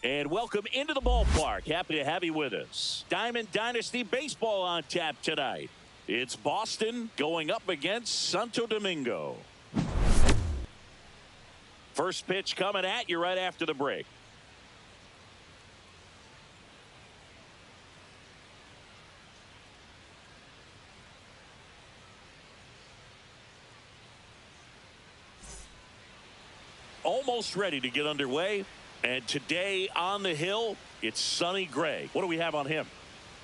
And welcome into the ballpark. Happy to have you with us. Diamond Dynasty Baseball on tap tonight. It's Boston going up against Santo Domingo. First pitch coming at you right after the break. Almost ready to get underway. And today on the hill, it's Sonny Gray. What do we have on him?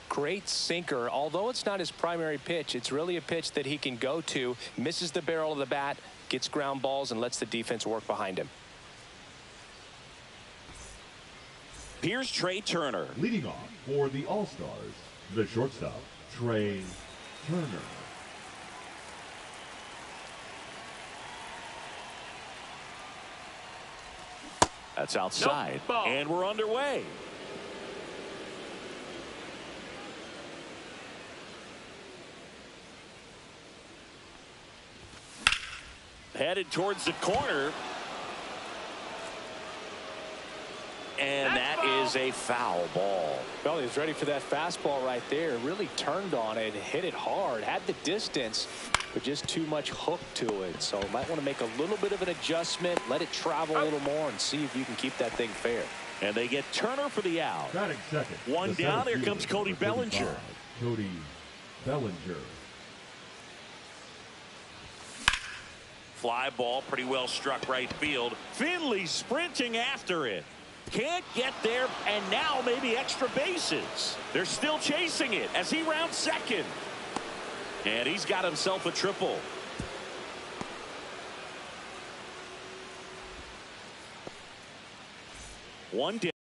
Great sinker. Although it's not his primary pitch, it's really a pitch that he can go to. Misses the barrel of the bat, gets ground balls, and lets the defense work behind him. Here's Trey Turner. Leading off for the All-Stars, the shortstop, Trey Turner. That's outside. Nope. And we're underway. Headed towards the corner. And that is a foul ball. Well, he was ready for that fastball right there. Really turned on it, hit it hard, had the distance, but just too much hook to it. So might want to make a little bit of an adjustment, let it travel a little more, and see if you can keep that thing fair. And they get Turner for the out. Batting second. One down. Here comes Cody Bellinger. Cody Bellinger. Fly ball, pretty well struck right field. Finley sprinting after it. Can't get there, and now maybe extra bases. They're still chasing it as he rounds second. And he's got himself a triple. One down.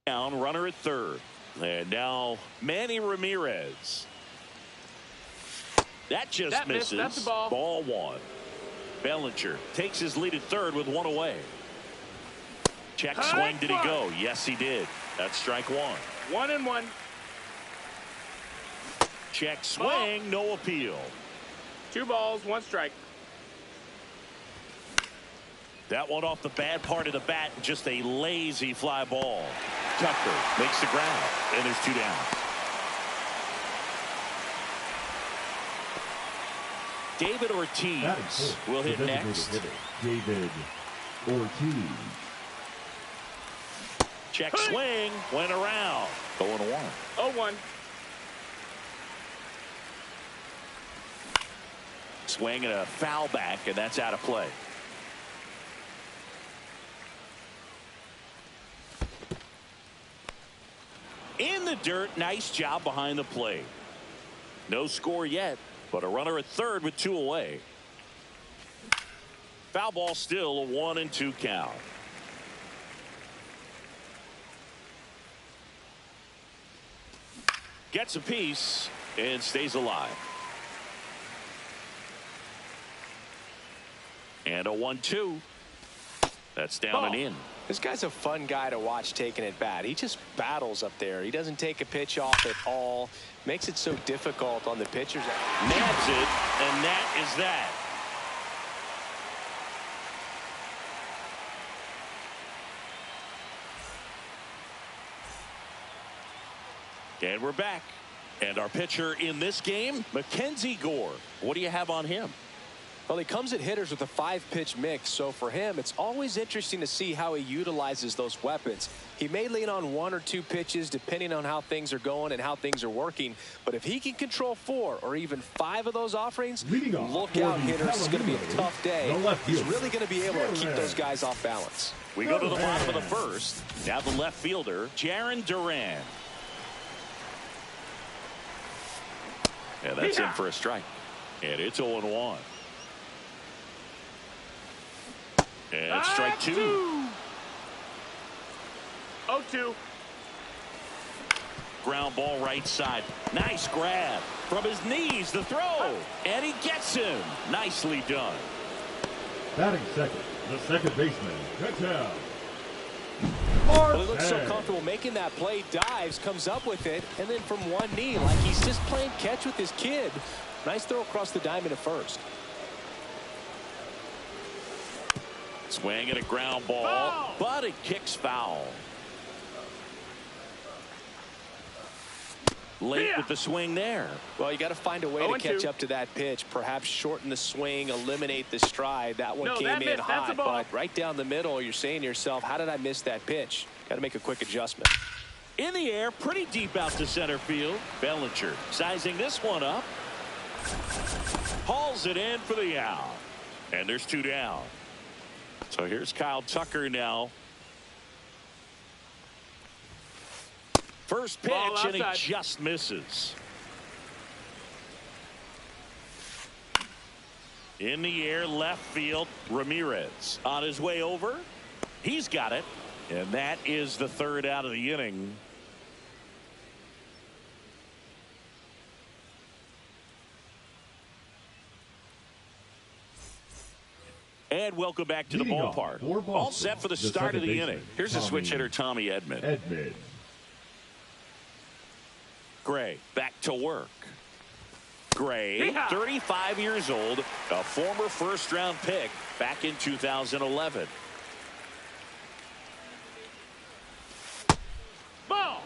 Down, runner at third. And now Manny Ramirez. That just misses. That's a ball. Ball one. Bellinger takes his lead at third with one away. Check swing. Did he go? Yes, he did. That's strike one. 1-1. Check swing. No appeal. 2 balls, 1 strike. That one off the bad part of the bat. Just a lazy fly ball. Tucker makes the ground, and there's 2 down. David Ortiz will hit next. David Ortiz. Check swing. Went around. 0-1. 0-1. Swing and a foul back, and that's out of play. In the dirt, nice job behind the plate. No score yet, but a runner at third with 2 away. Foul ball, still a 1-2 count. Gets a piece and stays alive. And a 1-2. That's down and in. This guy's a fun guy to watch taking at bat. He just battles up there. He doesn't take a pitch off at all. Makes it so difficult on the pitchers. Nabs it, and that is that. And we're back. And our pitcher in this game, Mackenzie Gore. What do you have on him? Well, he comes at hitters with a 5-pitch mix, so for him, it's always interesting to see how he utilizes those weapons. He may lean on 1 or 2 pitches depending on how things are going and how things are working, but if he can control 4 or even 5 of those offerings, look out, hitters. It's going to be a tough day. He's really going to be able to keep those guys off balance. We go to the bottom of the first. Now the left fielder, Jaron Duran. And that's in for a strike. And it's 0-1. And strike 2. 0-2. Ground ball right side. Nice grab. From his knees, the throw. And he gets him. Nicely done. Batting second, the second baseman, Ketel. Well, he looks so comfortable making that play, dives, comes up with it, and then from one knee, like he's just playing catch with his kid. Nice throw across the diamond at first. Swing and a ground ball, but it kicks foul. Late with the swing there. Well, you got to find a way to catch up to that pitch. Perhaps shorten the swing, eliminate the stride. That one came in hot, but right down the middle, you're saying to yourself, how did I miss that pitch? Got to make a quick adjustment. In the air, pretty deep out to center field. Bellinger sizing this one up. Hauls it in for the out. And there's 2 down. So here's Kyle Tucker now. First pitch, and he just misses. In the air, left field, Ramirez on his way over. He's got it, and that is the 3rd out of the inning. And welcome back to the ballpark. All set for the start of the inning. Here's the switch hitter, Tommy Edman. Gray back to work. Gray, 35 years old, a former first-round pick back in 2011. Ball.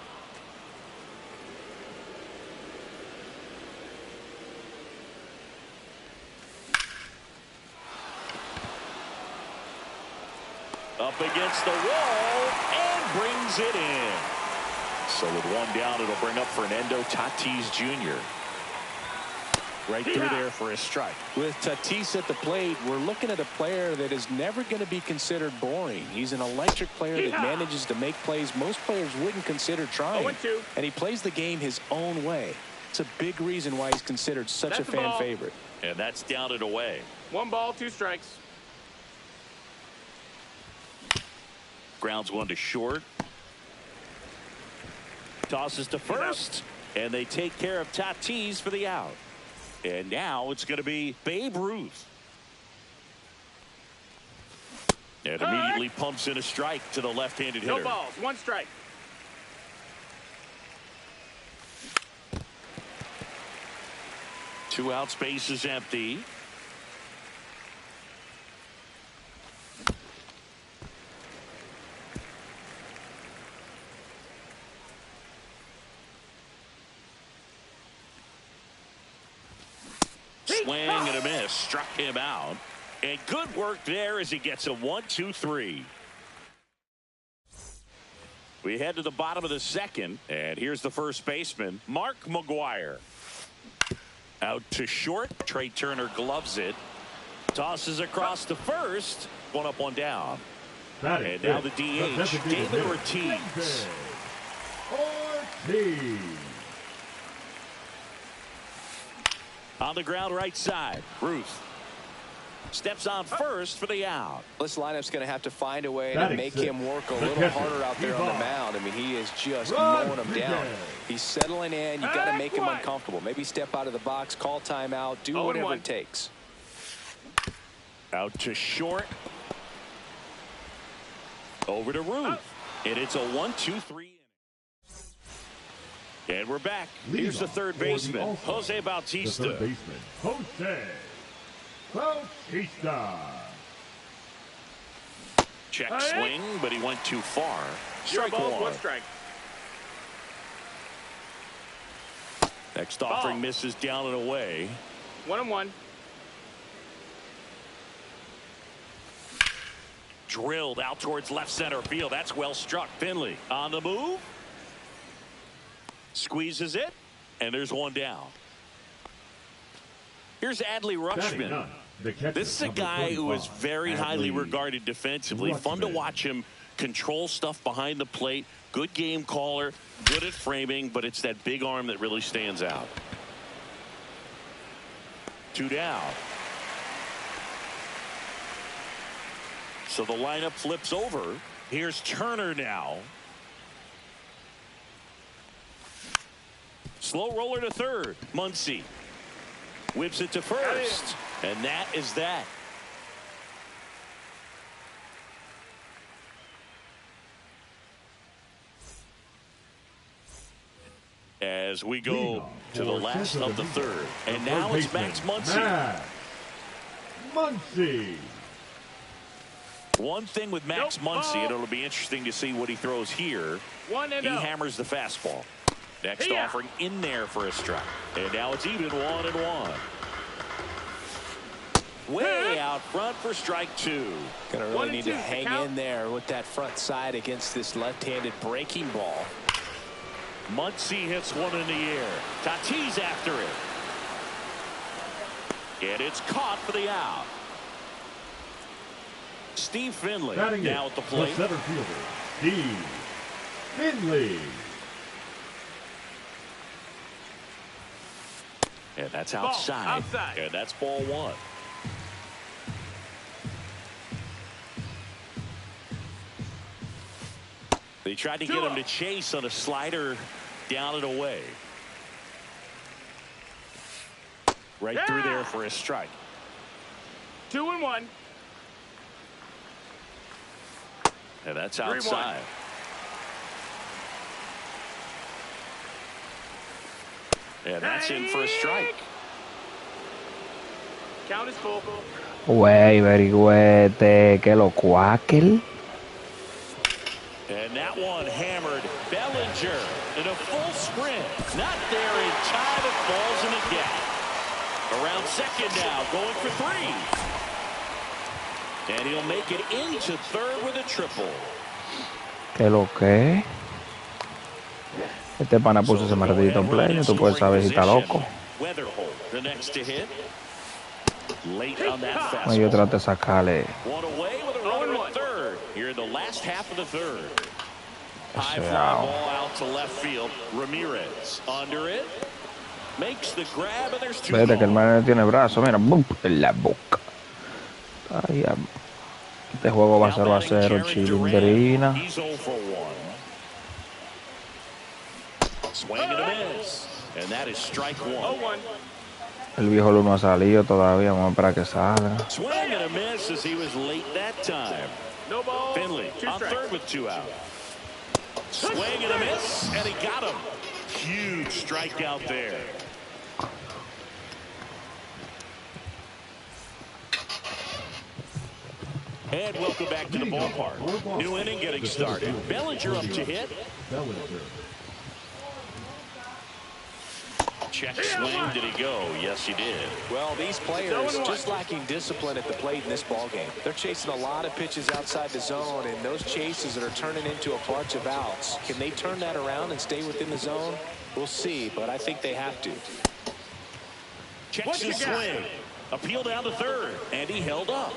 Up against the wall and brings it in. So with 1 down, it'll bring up Fernando Tatis Jr. Right through there for a strike. With Tatis at the plate, we're looking at a player that is never going to be considered boring. He's an electric player that manages to make plays most players wouldn't consider trying. 0-2. And he plays the game his own way. It's a big reason why he's considered such a fan favorite. And that's down and away. 1 ball, 2 strikes. Grounds 1 to short. Tosses to first, and they take care of Tatis for the out. And now it's going to be Babe Ruth. And immediately pumps in a strike to the left-handed hitter. No balls, 1 strike. Two out, space is empty. Swing and a miss, struck him out. And good work there as he gets a 1-2-3. We head to the bottom of the second, and here's the first baseman, Mark McGwire. Out to short, Trey Turner gloves it. Tosses across to first, 1 up, 1 down. And now the DH, David Ortiz. On the ground right side, Ruth steps on first for the out. This lineup's going to have to find a way to make him work a little harder out there on the mound. I mean, he is just mowing him down. He's settling in. You got to make him uncomfortable. Maybe step out of the box, call timeout, do whatever it takes. Out to short. Over to Ruth. And it's a 1-2-3. And we're back. Here's the third baseman, Jose Bautista. The third baseman, Jose Bautista. Check swing, but he went too far. Strike 1. 1 strike. Next offering misses down and away. 1-1. Drilled out towards left center field. That's well struck. Finley on the move. Squeezes it. And there's one down. Here's Adley Rutschman. This is a guy who is very highly regarded defensively. Fun to watch him control stuff behind the plate. Good game caller. Good at framing. But it's that big arm that really stands out. 2 down. So the lineup flips over. Here's Turner now. Slow roller to third. Muncy whips it to first. And that is that. As we go to the last of the third. And now it's Max Muncy. Muncy. One thing with Max Muncy, and it'll be interesting to see what he throws here. He hammers the fastball. Next offering in there for a strike. And now it's even 1-1. Way out front for strike 2. Gonna really need to hang in there with that front side against this left-handed breaking ball. Muncy hits one in the air. Tatis after it. And it's caught for the out. Steve Finley now at the plate. The center fielder, Steve Finley. And that's outside. And that's ball 1. They tried to get him to chase on a slider down and away. Right through there for a strike. 2-1. And that's outside. And that's in for a strike. Count is full. Güey, verigüete, que lo cuáquel. And that one hammered. Bellinger in a full sprint. Not there in time. It falls in a gap. Around second now, going for 3. And he'll make it into third with a triple. ¿Qué lo que? Este pana puso ese maldito play, tú puedes saber si está loco. The next to hit. Late on that No, yo trato de sacarle. One away with a runner at third. Here in the last half of the third. High fly ball out to left field. Ramirez under it. Makes the grab and there's 2. Vete que el man tiene brazo, mira, ¡bum! En la boca. Ay, este juego va 0-0, chilindrina. He's 0 for 1. Swing and a miss. And that is strike 1. El viejo Luno ha salido todavía, vamos a esperar que salga. Swing and a miss as he was late that time. No ball. Finley on third with 2 out. Swing and a miss, and he got him. Huge strikeout there. And welcome back to the ballpark. New inning getting started. Bellinger up to hit. Check swing. Did he go? Yes, he did. Well, these players just lacking discipline at the plate in this ballgame. They're chasing a lot of pitches outside the zone, and those chases that are turning into a bunch of outs. Can they turn that around and stay within the zone? We'll see, but I think they have to. Checks the swing. Appeal down to third, and he held up.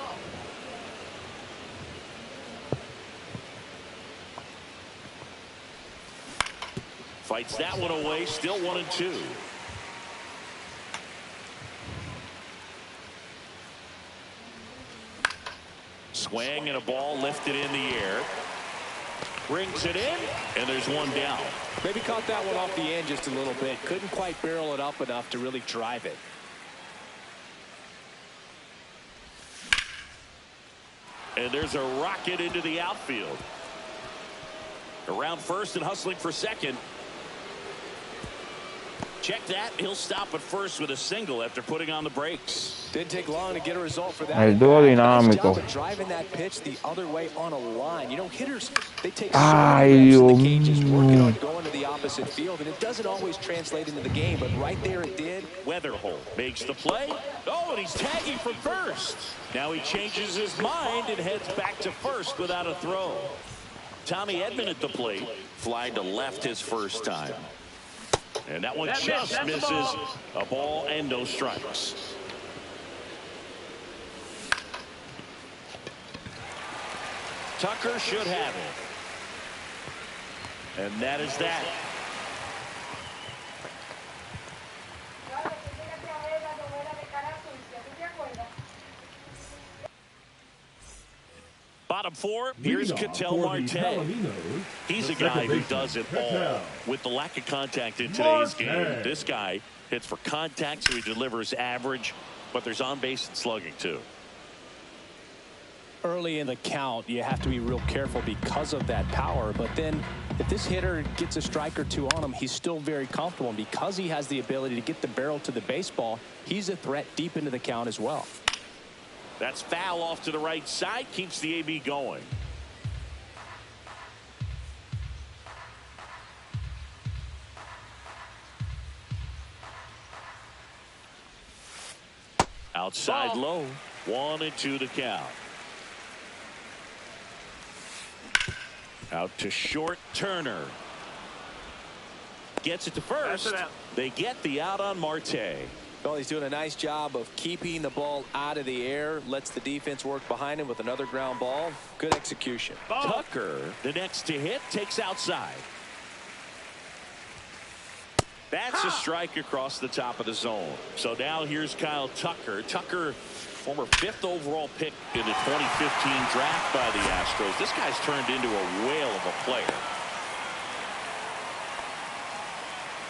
Fights that one away. Still 1-2. Swing and a ball lifted in the air. Brings it in, and there's one down. Maybe caught that one off the end just a little bit. Couldn't quite barrel it up enough to really drive it. And there's a rocket into the outfield. Around first and hustling for second. Check that. He'll stop at first with a single after putting on the brakes. Didn't take long to get a result for that. El dúo Nice dinámico. job of driving that pitch the other way on a line. You know, hitters, they take so Ay, many reps in the Dios cages working mío. on going to the opposite field, and it doesn't always translate into the game, but right there it did. Weatherholt makes the play. Oh, and he's tagging from first. Now he changes his mind and heads back to first without a throw. Tommy Edman at the plate. Flying to left his first time. And that one just misses. A ball and no strikes. Tucker should have it. And that is that. Bottom four, here's Ketel Marte. He's a guy who does it all. With the lack of contact in today's game, this guy hits for contact, so he delivers average, but there's on base and slugging too. Early in the count, you have to be real careful because of that power, but then if this hitter gets a strike or two on him, he's still very comfortable, and because he has the ability to get the barrel to the baseball, he's a threat deep into the count as well. That's foul off to the right side, keeps the AB going. Outside low, 1-2 the count. Out to short, Turner. Gets it to first. They get the out on Marte. Well, he's doing a nice job of keeping the ball out of the air. Lets the defense work behind him with another ground ball. Good execution. Tucker, the next to hit, takes outside. That's a strike across the top of the zone. So now here's Kyle Tucker. Tucker, former 5th overall pick in the 2015 draft by the Astros. This guy's turned into a whale of a player.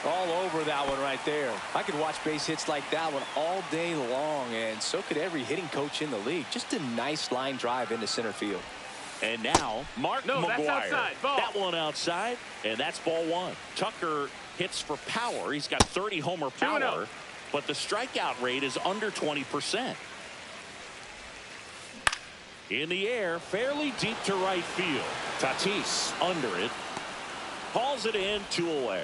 All over that one right there. I could watch base hits like that one all day long, and so could every hitting coach in the league. Just a nice line drive into center field. And now Mark McGwire. That's outside. Ball. That one outside, and that's ball one. Tucker hits for power. He's got 30 homer power, but the strikeout rate is under 20%. In the air, fairly deep to right field. Tatis under it. Hauls it in, 2 away.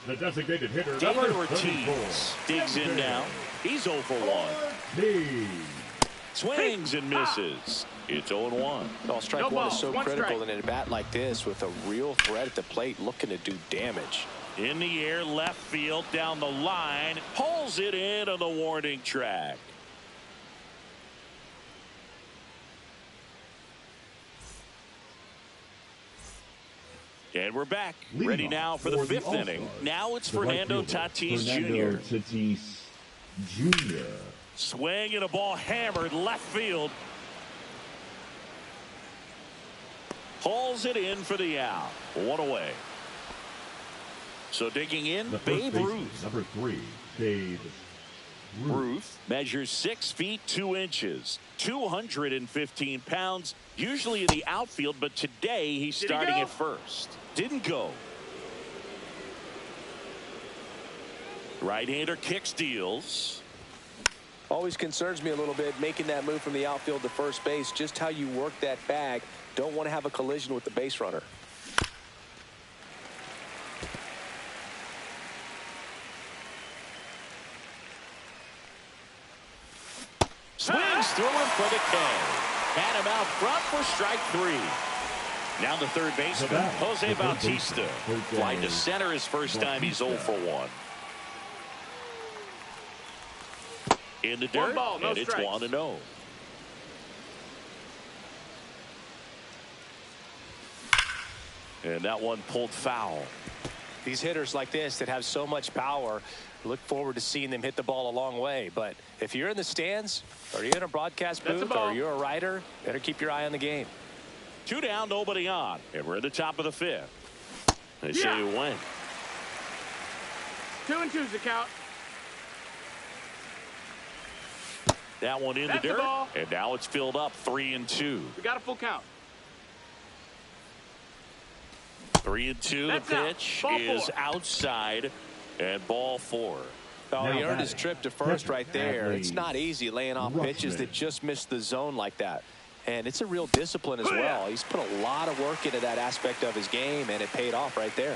The designated hitter, David number 34. Ortiz digs in now. He's 0 for 1. Swings and misses. It's 0-1. Well, strike one is so critical in a bat like this with a real threat at the plate looking to do damage. In the air, left field, down the line. Pulls it in on the warning track. And we're back. Ready now for the 5th inning. Now it's Fernando Tatis Jr. Tatis Jr. Swing and a ball hammered left field. Pulls it in for the out. 1 away. So digging in, Babe Ruth. Number 3, Babe Ruth measures 6 feet 2 inches, 215 pounds, usually in the outfield, but today he's starting at first. Didn't go. Right-hander kicks, deals. Always concerns me a little bit making that move from the outfield to first base. Just how you work that bag. Don't want to have a collision with the base runner. Swings through him for the K. Had him out front for strike 3. Now the third baseman, Jose Bautista. Flying to center his first time. He's 0 for 1. In the dirt, and it's 1-0. And that one pulled foul. These hitters like this that have so much power, look forward to seeing them hit the ball a long way. But if you're in the stands, or you're in a broadcast booth, or you're a writer, better keep your eye on the game. 2 down, nobody on. And we're at the top of the 5th. They say you win. 2-2's the count. That one in the dirt. And now it's filled up 3-2. We got a full count. 3-2. That's The out. pitch Ball is four. outside, and ball 4. Oh, Now he earned his batting, trip to first Kevin right there. Hadley. It's not easy laying off Rushman. pitches that just miss the zone like that. And it's a real discipline as well. He's put a lot of work into that aspect of his game, and it paid off right there.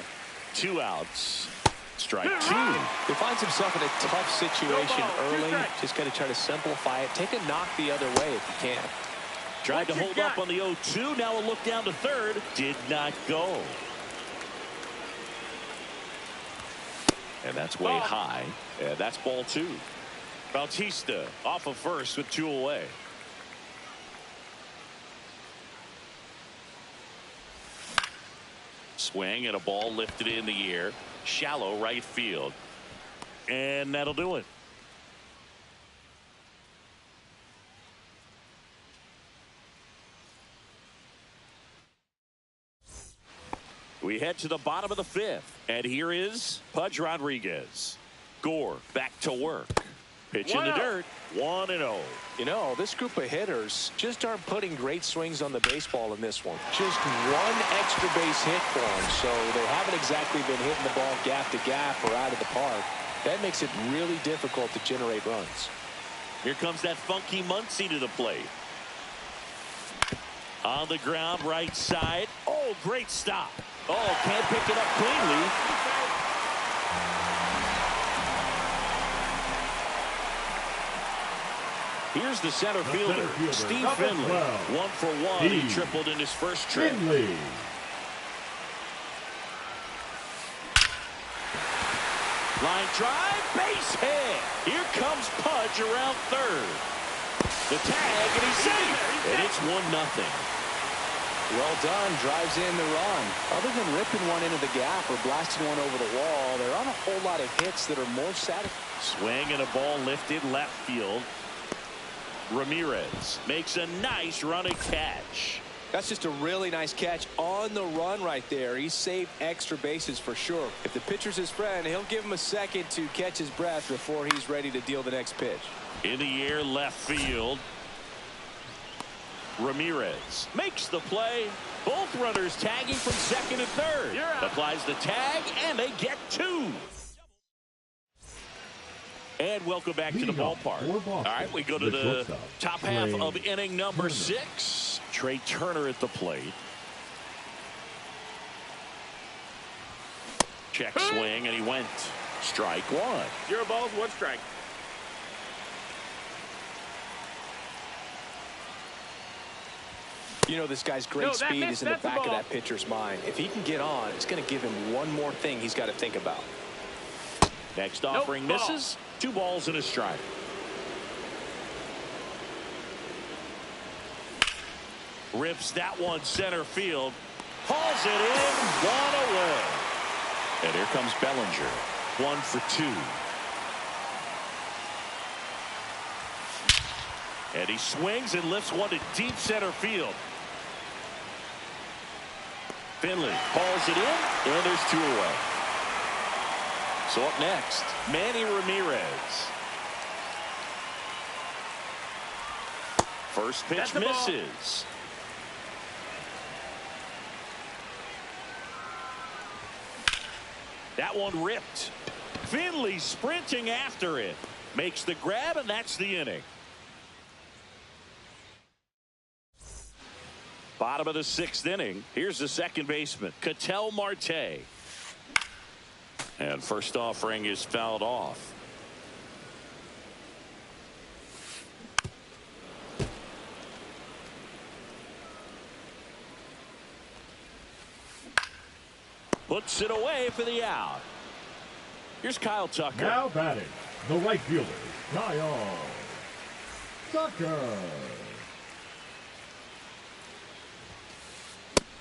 2 outs. Strike 2. He finds himself in a tough situation No ball, 2 early. strikes. Just got to try to simplify it. Take a knock the other way if you can. Tried to What you hold got? up on the 0-2. Now a look down to third. Did not go. And that's way Ball. high. And that's ball 2. Bautista off of first with 2 away. Swing and a ball lifted in the air. Shallow right field. And that'll do it. We head to the bottom of the 5th. And here is Pudge Rodriguez. Gore back to work. Pitch in the 1-0. dirt. 1-0. You know, this group of hitters just aren't putting great swings on the baseball in this one. Just one extra base hit for them, so they haven't exactly been hitting the ball gap to gap or out of the park. That makes it really difficult to generate runs. Here comes that funky Muncy to the plate. On the ground, right side. Oh, great stop. Oh, can't pick it up cleanly. Here's the center fielder, Steve number Finley. 12. 1 for 1. He Steve tripled in his first trip. Finley. Line drive, base hit. Here comes Pudge around third. The tag, and he's safe. And it's 1-0. Well done. Drives in the run. Other than ripping one into the gap or blasting one over the wall, there aren't a whole lot of hits that are more satisfying. Swing and a ball lifted left field. Ramirez makes a nice running catch. That's just a really nice catch on the run right there. He saved extra bases for sure. If the pitcher's his friend, he'll give him a second to catch his breath before he's ready to deal the next pitch. In the air, left field. Ramirez makes the play. Both runners tagging from second and third. You're out. Applies the tag, and they get 2. And welcome back to the Leading off ballpark. for Boston, All right, we go to the the shortstop, top half Trey of inning number Turner. 6. Trey Turner at the plate. Check swing, and he went. Strike 1. 0 balls, 1 strike. You know, this guy's great No, that speed missed. is in the That's a back of ball. that pitcher's mind. If he can get on, it's going to give him one more thing he's got to think about. Next offering ball. misses. 2 balls and a strike. Rips that one center field. Hauls it in. 1 away. And here comes Bellinger. 1 for 2. And he swings and lifts one to deep center field. Finley hauls it in, and there's 2 away. So up next, Manny Ramirez. First pitch That's the ball. misses. That one ripped. Finley sprinting after it. Makes the grab, and that's the inning. Bottom of the 6th inning. Here's the second baseman, Ketel Marte. And first offering is fouled off. Puts it away for the out. Here's Kyle Tucker. Now batting, the right fielder, Kyle Tucker.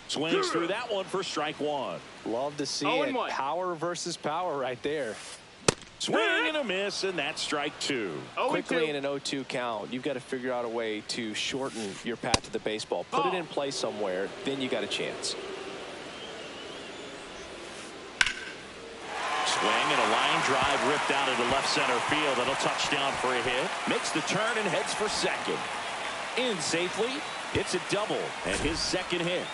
Swings through that one for strike 1. Love to see 0-1. it. Power versus power right there. Swing and a miss, and that's strike 2. Quickly in an 0-2 count, you've got to figure out a way to shorten your path to the baseball. Put it in play somewhere, then you got a chance. Swing and a line drive ripped out into left center field. That'll touch down for a hit. Makes the turn and heads for second. In safely. It's a double and his second hit.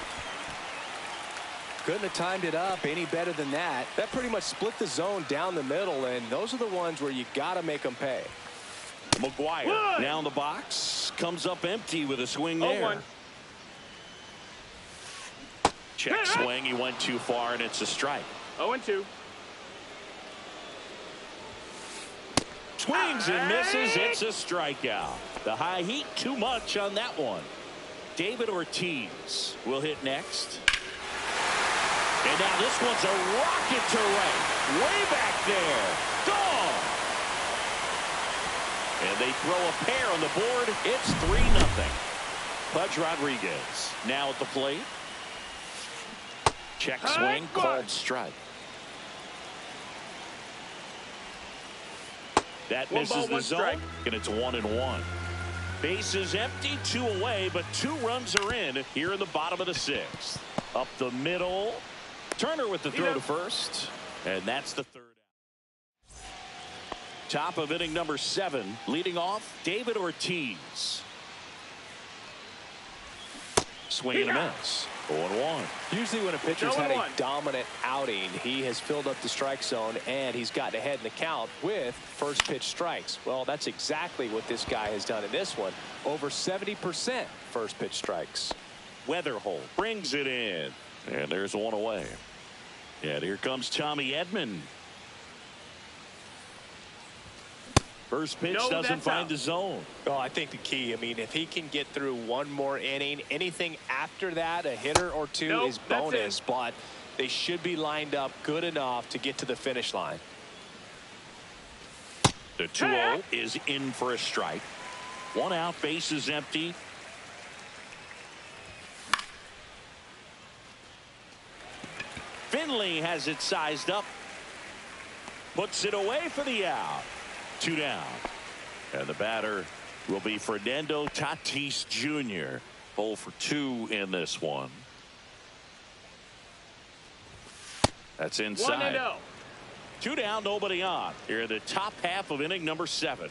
couldn't have timed it up any better than that. That pretty much split the zone down the middle, and those are the ones where you got to make them pay. McGuire now in the box. Comes up empty with a swing there. 0-1. Check swing. He went too far, and it's a strike. 0-2. Swings and misses. It's a strikeout. The high heat too much on that one. David Ortiz will hit next. And now this one's a rocket to right. Way back there. Gone. And they throw a pair on the board. It's 3-0. Pudge Rodriguez now at the plate. Check swing, called strike. That misses the zone, and it's 1-1. Bases empty, 2 away, but 2 runs are in here in the bottom of the 6th. Up the middle. Turner with the throw to first, and that's the 3rd out. Top of inning number 7, leading off David Ortiz. Swing and a miss. 0-1. Usually when a pitcher's had a dominant outing, he has filled up the strike zone and he's gotten ahead in the count with first pitch strikes. Well, that's exactly what this guy has done in this one. Over 70% first pitch strikes. Weatherholt brings it in, and there's 1 away. And here comes Tommy Edman. First pitch doesn't find the zone. Oh, I think the key, I mean, if he can get through 1 more inning, anything after that, a hitter or 2 is bonus, but they should be lined up good enough to get to the finish line. The 2-0 is in for a strike. 1 out, bases empty. Finley has it sized up. Puts it away for the out. 2 down. And the batter will be Fernando Tatis Jr. 0 for 2 in this one. That's inside. 1-0. 2 down, nobody on. Here in the top half of inning number 7.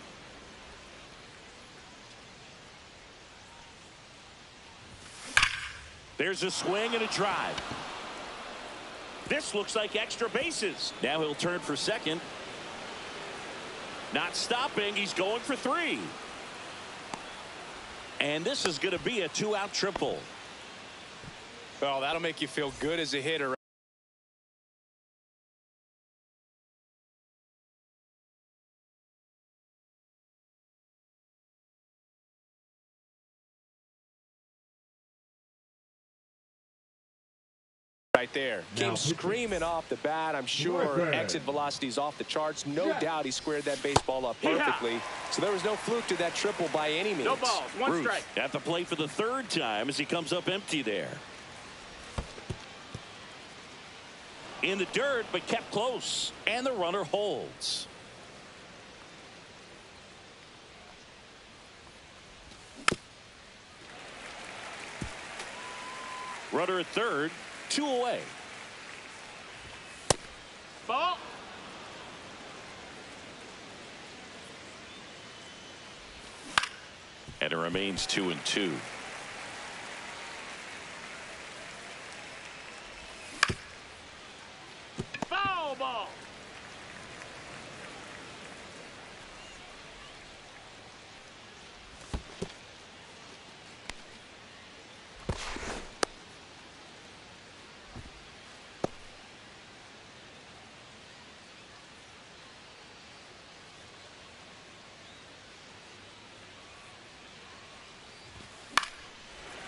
There's a swing and a drive. This looks like extra bases. Now he'll turn for second. Not stopping. He's going for 3. And this is going to be a 2-out triple. Well, that'll make you feel good as a hitter. Right there. Came screaming off the bat. I'm sure exit velocity's off the charts. No doubt he squared that baseball up perfectly. So there was no fluke to that triple by any means. No balls, 1 strike. At the plate for the 3rd time as he comes up empty there. In the dirt, but kept close. And the runner holds. Runner at 3rd. 2 away. Ball. And it remains 2-2. Foul ball.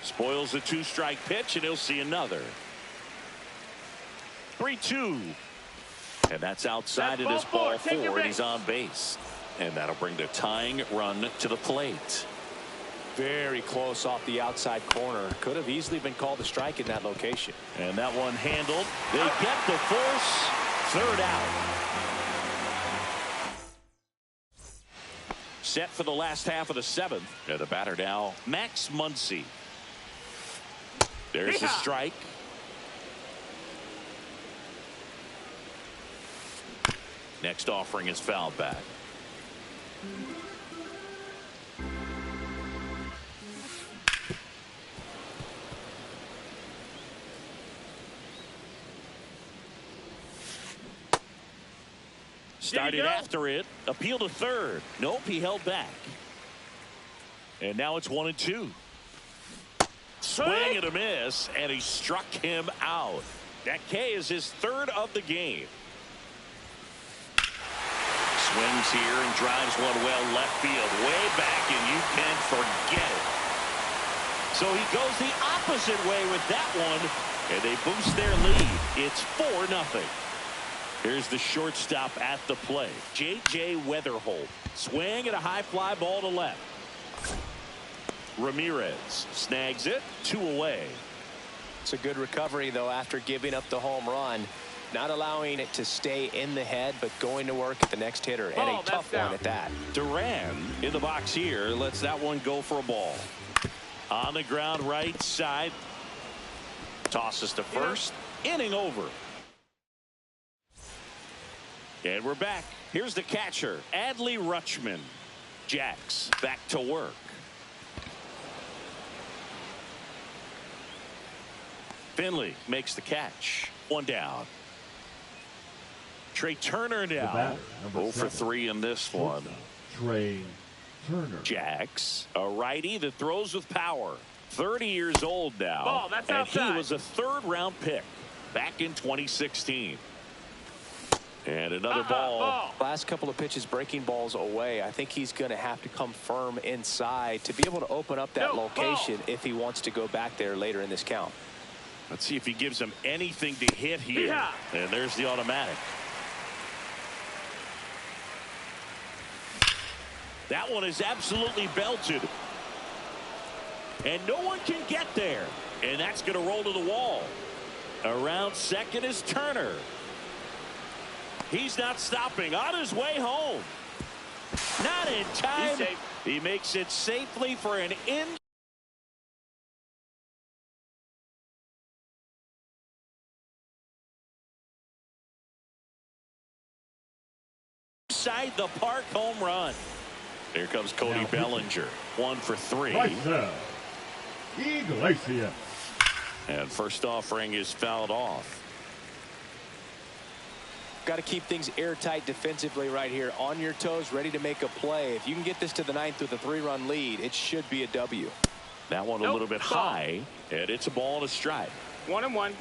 Spoils the 2-strike pitch, and he'll see another. 3-2. And that's outside. It is ball 4, and he's on base. And that'll bring the tying run to the plate. Very close off the outside corner. Could have easily been called a strike in that location. And that one handled. They get the force. 3rd out. Set for the last half of the 7th. And the batter now, Max Muncy. There's the strike. Next offering is fouled back. Started after it. Appeal to third. Nope, he held back. And now it's 1-2. Swing and a miss, and he struck him out. That K is his third of the game. Swings here and drives one well left field, way back, and you can forget it. So he goes the opposite way with that one, and they boost their lead. It's 4-0. Here's the shortstop at the plate, J.J. Weatherholt. Swing and a high fly ball to left. Ramirez snags it, 2 away. It's a good recovery, though, after giving up the home run. Not allowing it to stay in the head, but going to work at the next hitter, and a tough one at that. Duran in the box here lets that one go for a ball. On the ground right side. Tosses to first. Inning over. And we're back. Here's the catcher, Adley Rutschman. Jacks back to work. Finley makes the catch. 1 down. Trey Turner now. 0 for 3 in this one. Trey Turner. Jacks, a righty that throws with power. 30 years old now. Ball, that's and outside. he was a 3rd-round pick back in 2016. And another ball. Last couple of pitches breaking balls away. I think he's going to have to come firm inside to be able to open up that location if he wants to go back there later in this count. Let's see if he gives him anything to hit here. Yeah. And there's the automatic. That one is absolutely belted. And no one can get there. And that's going to roll to the wall. Around second is Turner. He's not stopping. On his way home. Not in time. He makes it safely for an inside the park home run. Here comes Cody Bellinger. 1 for 3. Iglesias. And first offering is fouled off. Got to keep things airtight defensively right here. On your toes, ready to make a play. If you can get this to the 9th with a 3-run lead, it should be a W. That one a little bit high, and it's a ball and a strike. 1-1.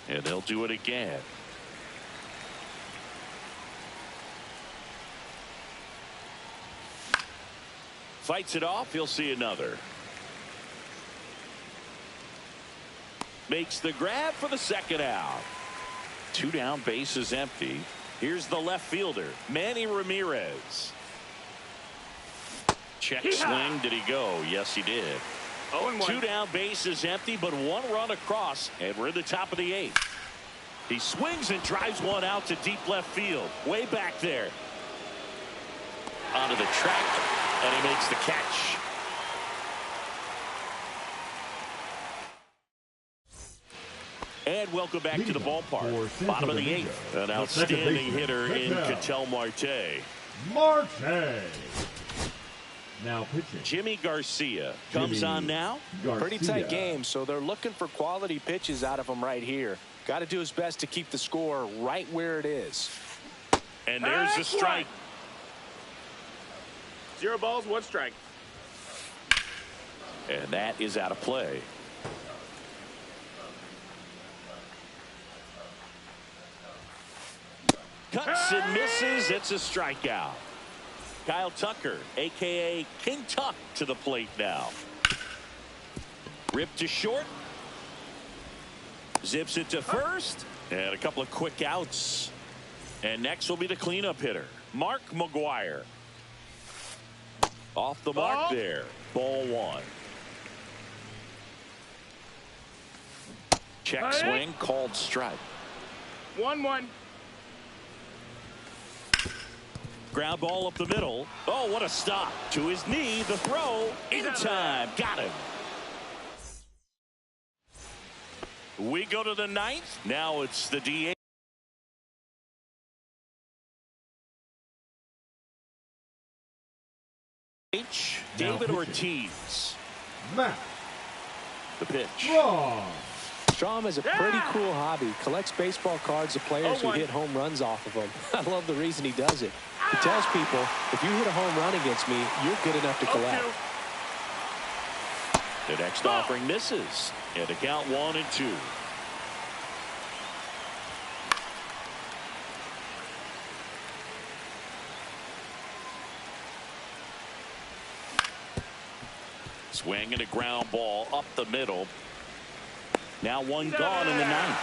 And they'll do it again. Fights it off. He'll see another. Makes the grab for the 2nd out. 2 down, base is empty. Here's the left fielder, Manny Ramirez. Check swing. Did he go? Yes, he did. 0-1. 2 down, base is empty, but 1 run across, and we're in the top of the 8th. He swings and drives one out to deep left field, way back there. Onto the track, and he makes the catch. And welcome back to the ballpark. Bottom of the 8th. An outstanding hitter in Ketel Marte. Now pitching. Jimmy Garcia comes on now. Pretty tight game, so they're looking for quality pitches out of him right here. Got to do his best to keep the score right where it is. And there's the strike. 0 balls, 1 strike. And that is out of play. Cuts and misses. It's a strikeout. Kyle Tucker, a.k.a. King Tuck, to the plate now. Ripped to short. Zips it to first. And a couple of quick outs. And next will be the cleanup hitter, Mark McGuire. Off the mark there. Ball 1. Check swing, called strike. 1-1. Ground ball up the middle. Oh, what a stop. To his knee, the throw in time. Got him. We go to the 9th. Now it's the DH. David Ortiz. Matt The pitch. Strahm. Strahm is a pretty cool hobby. Collects baseball cards of players who 0-1. hit home runs off of them. I love the reason he does it. He tells people, if you hit a home run against me, you're good enough to collect. 0-2. The next offering misses. And to count 1-2. Swing and a ground ball up the middle. Now one gone in the ninth.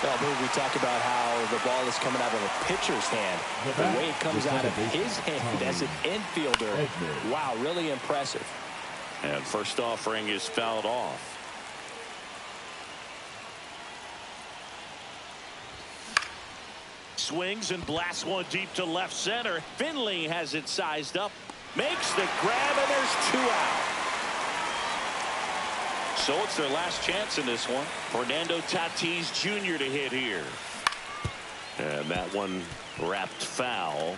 Well, we talk about how the ball is coming out of a pitcher's hand. The way it comes out of his hand as an infielder. Wow, really impressive. And first offering is fouled off. Swings and blasts one deep to left center. Finley has it sized up. Makes the grab, and there's 2 out. So it's their last chance in this one. Fernando Tatis Jr. to hit here. And that one wrapped foul.